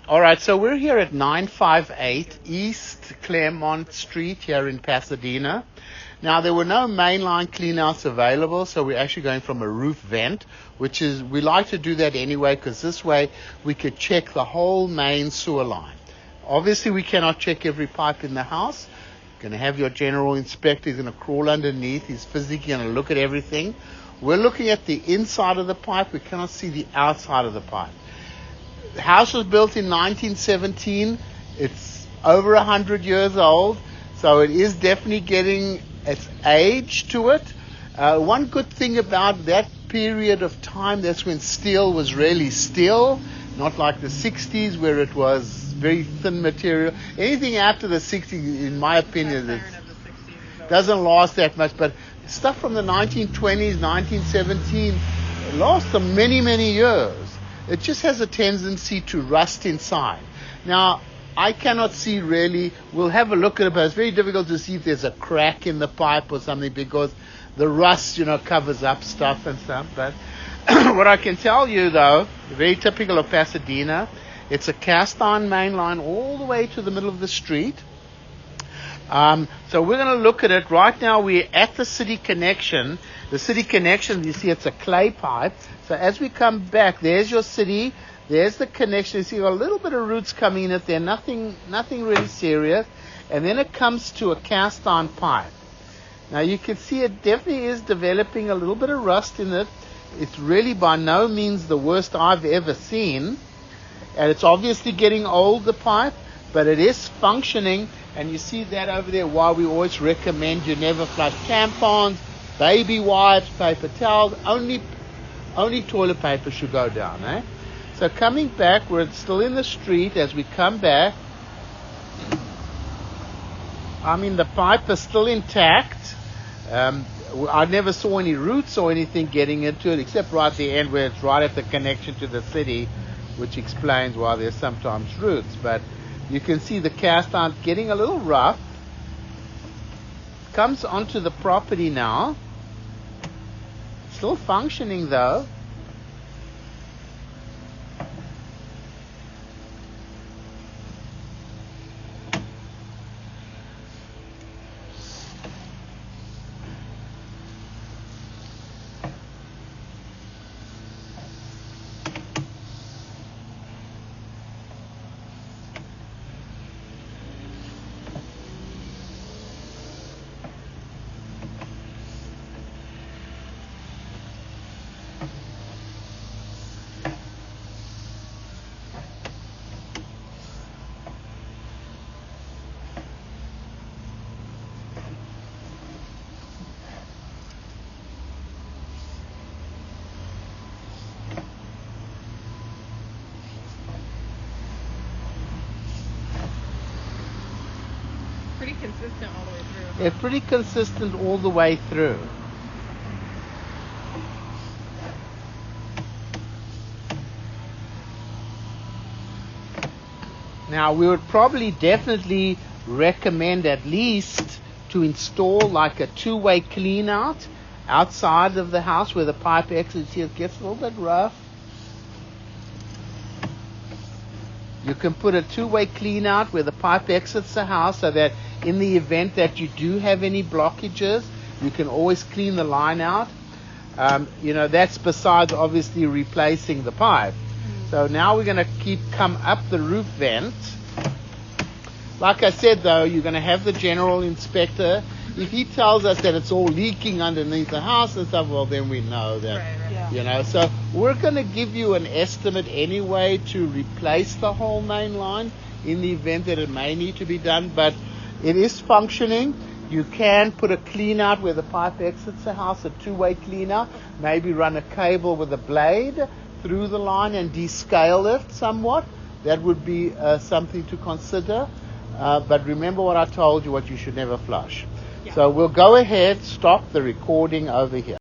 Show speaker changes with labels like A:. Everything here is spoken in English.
A: All right, so we're here at 958 East Claremont Street here in Pasadena. Now, there were no mainline cleanouts available, so we're actually going from a roof vent, which is, we like to do that anyway, because this way we could check the whole main sewer line. Obviously, we cannot check every pipe in the house. You're going to have your general inspector. He's going to crawl underneath. He's physically going to look at everything. We're looking at the inside of the pipe. We cannot see the outside of the pipe. The house was built in 1917. It's over 100 years old, so it is definitely getting its age to it. One good thing about that period of time, that's when steel was really steel, not like the 60s where it was very thin material. Anything after the 60s, in my opinion, doesn't last that much. But stuff from the 1920s, 1917 lasts for many, many years. It just has a tendency to rust inside. Now, I cannot see really, we'll have a look at it, but it's very difficult to see if there's a crack in the pipe or something because the rust, covers up stuff and stuff. But what I can tell you, though, very typical of Pasadena, it's a cast-iron main line all the way to the middle of the street. So we're going to look at it. Right now we're at the city connection. The city connection, you see it's a clay pipe. So as we come back, there's your city. There's the connection. You see a little bit of roots coming in it there. Nothing really serious. And then it comes to a cast iron pipe. Now you can see it definitely is developing a little bit of rust in it. It's really by no means the worst I've ever seen. And it's obviously getting old, the pipe, but it is functioning. And you see that over there, why we always recommend you never flush tampons, baby wipes, paper towels. Only toilet paper should go down, eh? So coming back, we're still in the street as we come back. The pipe is still intact. I never saw any roots or anything getting into it, except right at the end where it's right at the connection to the city, which explains why there's sometimes roots. But you can see the cast iron getting a little rough. Comes onto the property now. Still functioning though.
B: Pretty consistent all the way through.
A: It's pretty consistent all the way through. Now, we would probably definitely recommend at least to install like a two-way clean out outside of the house where the pipe exits here. It gets a little bit rough. You can put a two-way clean out where the pipe exits the house so that in the event that you do have any blockages, you can always clean the line out. That's besides obviously replacing the pipe. So now we're going to come up the roof vent. Like I said, though, you're going to have the general inspector. If he tells us that it's all leaking underneath the house and stuff, well, then we know that,
B: right.
A: Yeah. So we're going to give you an estimate anyway to replace the whole main line in the event that it may need to be done. But it is functioning. You can put a clean out where the pipe exits the house, a two-way clean out. Maybe run a cable with a blade through the line and descale it somewhat. That would be something to consider. But remember what I told you, what you should never flush.
B: Yeah.
A: So we'll go ahead, stop the recording over here.